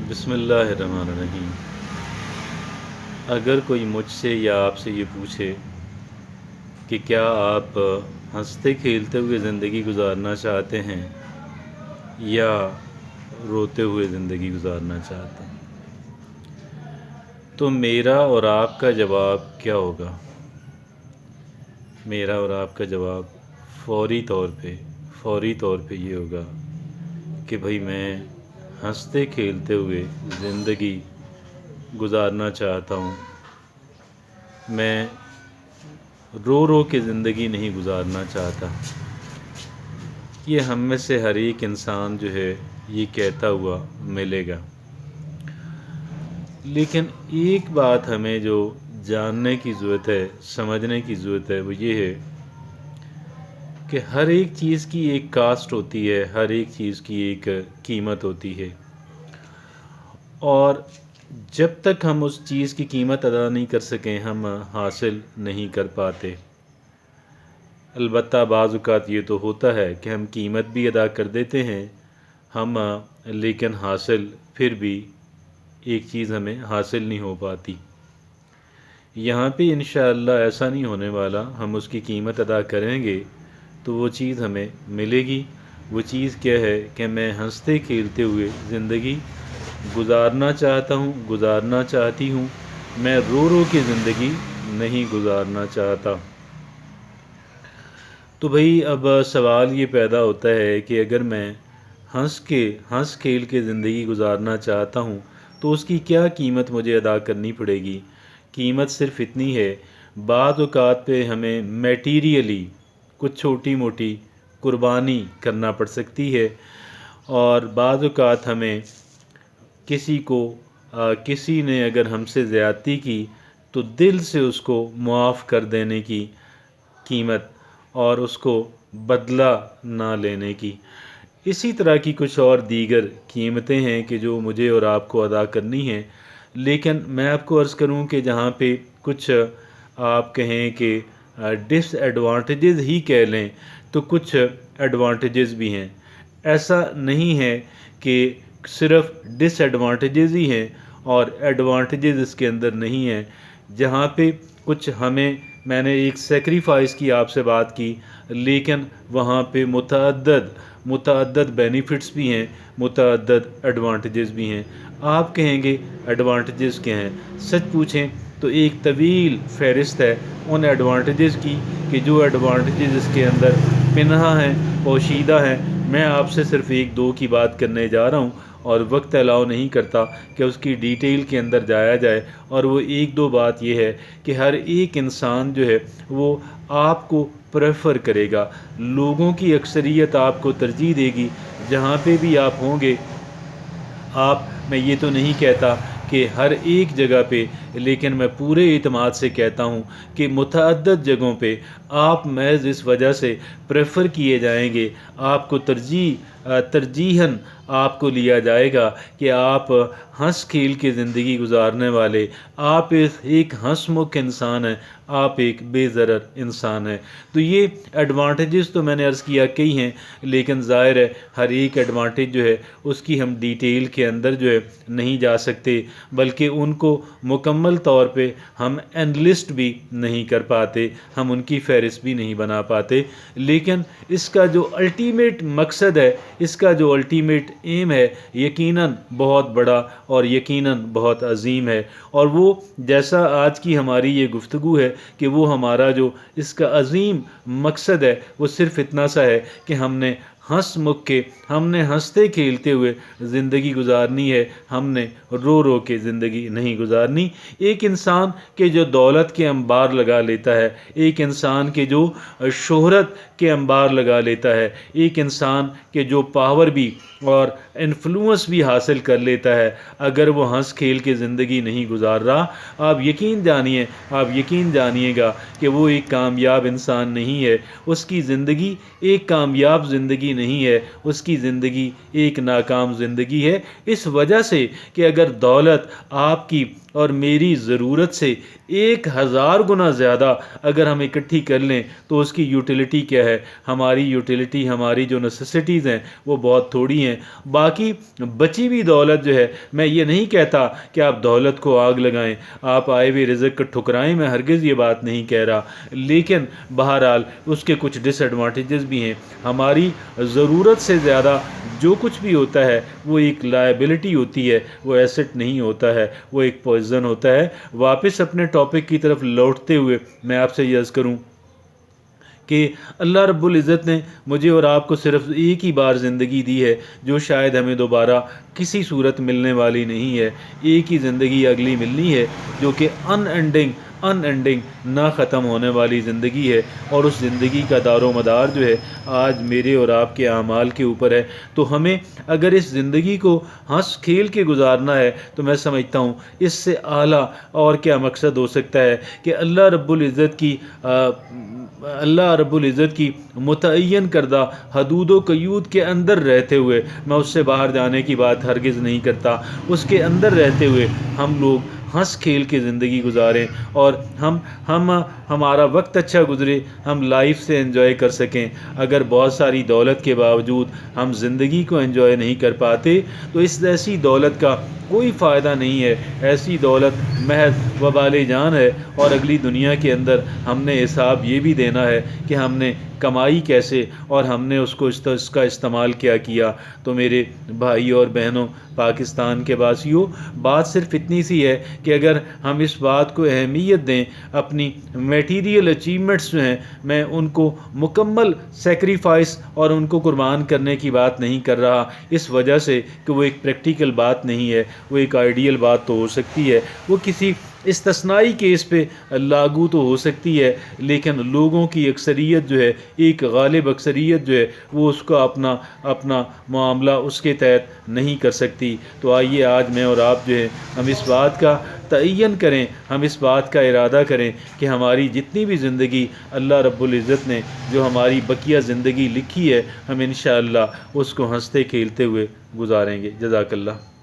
बिस्मिल्लाहिर्रहमानिर्रहीम। अगर कोई मुझसे या आपसे ये पूछे कि क्या आप हंसते खेलते हुए ज़िंदगी गुजारना चाहते हैं या रोते हुए ज़िंदगी गुजारना चाहते हैं, तो मेरा और आपका जवाब क्या होगा? मेरा और आपका जवाब फ़ौरी तौर पे ये होगा कि भाई मैं हंसते खेलते हुए ज़िंदगी गुजारना चाहता हूँ। मैं रो रो के ज़िंदगी नहीं गुजारना चाहता। ये हम में से हर एक इंसान जो है ये कहता हुआ मिलेगा। लेकिन एक बात हमें जो जानने की ज़रूरत है, समझने की ज़रूरत है, वो ये है कि हर एक चीज़ की एक कास्ट होती है, हर एक चीज़ की एक कीमत होती है, और जब तक हम उस चीज़ की कीमत अदा नहीं कर सकें हम हासिल नहीं कर पाते। अलबत्ता बाज़ औक़ात ये तो होता है कि हम कीमत भी अदा कर देते हैं हम, लेकिन हासिल फिर भी एक चीज़ हमें हासिल नहीं हो पाती। यहाँ पे इंशाअल्लाह ऐसा नहीं होने वाला। हम उसकी कीमत अदा करेंगे तो वो चीज़ हमें मिलेगी। वो चीज़ क्या है कि मैं हंसते खेलते हुए ज़िंदगी गुजारना चाहता हूँ, गुजारना चाहती हूँ। मैं रो रो के ज़िंदगी नहीं गुजारना चाहता। तो भाई अब सवाल ये पैदा होता है कि अगर मैं हंस खेल के ज़िंदगी गुजारना चाहता हूँ तो उसकी क्या कीमत मुझे अदा करनी पड़ेगी? कीमत सिर्फ़ इतनी है, बाज़ औक़ात पे हमें मैटीरियली कुछ छोटी मोटी कुर्बानी करना पड़ सकती है, और बाज़ औक़ात हमें किसी ने अगर हमसे ज़्यादती की तो दिल से उसको मुआफ़ कर देने की कीमत और उसको बदला ना लेने की। इसी तरह की कुछ और दीगर कीमतें हैं कि जो मुझे और आपको अदा करनी हैं। लेकिन मैं आपको अर्ज़ करूं कि जहाँ पे कुछ आप कहें कि डिसएडवांटेजेस ही कह लें, तो कुछ एडवांटेजेस भी हैं। ऐसा नहीं है कि सिर्फ़ डिसएडवांटेजेस ही हैं और एडवांटेजेस इसके अंदर नहीं हैं। जहाँ पे कुछ मैंने एक सेक्रीफाइस की आपसे बात की, लेकिन वहाँ पे मुतअद्दद बेनिफिट्स भी हैं, मुतअद्दद एडवांटेजेस भी हैं। आप कहेंगे एडवांटेजेस क्या हैं? सच पूछें तो एक तवील फ़हरिस्त है उन एडवांटेजेस की कि जो एडवांटेजेस इसके अंदर पिन्हा हैं, पोशीदा हैं। मैं आपसे सिर्फ़ एक दो की बात करने जा रहा हूँ और वक्त अलाउ नहीं करता कि उसकी डिटेल के अंदर जाया जाए। और वो एक दो बात ये है कि हर एक इंसान जो है वो आपको प्रेफर करेगा, लोगों की अक्सरियत आपको तरजीह देगी जहाँ पे भी आप होंगे। मैं ये तो नहीं कहता कि हर एक जगह पे, लेकिन मैं पूरे इत्मीनान से कहता हूँ कि मुतअद्दिद जगहों पे आप महज इस वजह से प्रेफर किए जाएंगे, आपको तरजीहन आपको लिया जाएगा कि आप हंस खेल के ज़िंदगी गुजारने वाले, आप एक हंसमुख इंसान हैं, आप एक बेज़रर इंसान हैं। तो ये एडवांटेजेस तो मैंने अर्ज़ किया कई हैं, लेकिन ज़ाहिर है हर एक एडवांटेज जो है उसकी हम डिटेल के अंदर जो है नहीं जा सकते, बल्कि उनको मुकम्मल तौर पे हम एनालिस्ट भी नहीं कर पाते, हम उनकी फ़हरिस्त भी नहीं बना पाते। लेकिन इसका जो अल्टीमेट मकसद है, इसका जो अल्टीमेट एम है, यकीनन बहुत बड़ा और यकीनन बहुत अजीम है। और वो जैसा आज की हमारी ये गुफ्तगू है कि वो हमारा जो इसका अजीम मकसद है वो सिर्फ़ इतना सा है कि हमने हंसते खेलते हुए ज़िंदगी गुजारनी है, हमने रो रो के ज़िंदगी नहीं गुजारनी। एक इंसान के जो दौलत के अंबार लगा लेता है, एक इंसान के जो शोहरत के अंबार लगा लेता है, एक इंसान के जो पावर भी और इन्फ्लुएंस भी हासिल कर लेता है, अगर वो हंस खेल के ज़िंदगी नहीं गुजार रहा, आप यकीन जानिएगा कि वो एक कामयाब इंसान नहीं है। उसकी ज़िंदगी एक कामयाब ज़िंदगी नहीं है, उसकी ज़िंदगी एक नाकाम ज़िंदगी है। इस वजह से कि अगर दौलत आपकी और मेरी ज़रूरत से 1000 گنا زیادہ اگر ہم اکٹھی کر لیں تو اس کی یوٹیلیٹی کیا ہے؟ ہماری یوٹیلیٹی، ہماری جو نیسیسٹیز ہیں وہ بہت تھوڑی ہیں۔ باقی بچی ہوئی دولت جو ہے، میں یہ نہیں کہتا کہ آپ دولت کو آگ لگائیں، آپ آئے ہوئے رزق کو ٹھکرائیں، میں ہرگز یہ بات نہیں کہہ رہا، لیکن بہرحال اس کے کچھ ڈس ایڈوانٹیجز بھی ہیں۔ ہماری ضرورت سے زیادہ جو کچھ بھی ہوتا ہے وہ ایک لائبلٹی ہوتی ہے، وہ ایسٹ نہیں ہوتا ہے، وہ ایک پوائزن ہوتا ہے۔ واپس اپنے ٹاپک کی طرف لوٹتے ہوئے میں آپ سے یہ عرض کروں کہ اللہ رب العزت نے مجھے اور آپ کو صرف ایک ہی بار زندگی دی ہے، جو شاید ہمیں دوبارہ کسی صورت ملنے والی نہیں ہے۔ ایک ہی زندگی اگلی ملنی ہے جو کہ ان اینڈنگ نہ ختم ہونے والی زندگی ہے، اور اس زندگی کا دار و مدار جو ہے آج میرے اور آپ کے اعمال کے اوپر ہے۔ تو ہمیں اگر اس زندگی کو ہنس کھیل کے گزارنا ہے تو میں سمجھتا ہوں اس سے اعلیٰ اور کیا مقصد ہو سکتا ہے کہ اللہ رب العزت کی متعین کردہ حدود و قیود کے اندر رہتے ہوئے، میں اس سے باہر جانے کی بات ہرگز نہیں کرتا، اس کے اندر رہتے ہوئے ہم لوگ ہنس کھیل کے زندگی گزاریں، اور ہمارا وقت اچھا گزرے، ہم لائف سے انجوائے کر سکیں۔ اگر بہت ساری دولت کے باوجود ہم زندگی کو انجوائے نہیں کر پاتے تو اس ایسی دولت کا کوئی فائدہ نہیں ہے۔ ایسی دولت محض وبال جان ہے، اور اگلی دنیا کے اندر ہم نے حساب یہ بھی دینا ہے کہ ہم نے کمائی کیسے اور ہم نے اس کا استعمال کیا۔ تو میرے بھائی اور بہنوں، پاکستان کے واسیوں، بات صرف اتنی سی ہے کہ اگر ہم اس بات کو اہمیت دیں، اپنی میٹیریل اچیومنٹس جو ہیں میں ان کو مکمل سیکریفائس اور ان کو قربان کرنے کی بات نہیں کر رہا، اس وجہ سے کہ وہ ایک پریکٹیکل بات نہیں ہے، وہ ایک آئیڈیل بات تو ہو سکتی ہے، وہ کسی استثنائی کیس پہ لاگو تو ہو سکتی ہے، لیکن لوگوں کی اکثریت جو ہے، ایک غالب اکثریت جو ہے، وہ اس کا اپنا معاملہ اس کے تحت نہیں کر سکتی۔ تو آئیے آج میں اور آپ جو ہے ہم اس بات کا تعین کریں، ہم اس بات کا ارادہ کریں کہ ہماری جتنی بھی زندگی اللہ رب العزت نے جو ہماری بقیہ زندگی لکھی ہے، ہم انشاءاللہ اس کو ہنستے کھیلتے ہوئے گزاریں گے۔ جزاک اللہ۔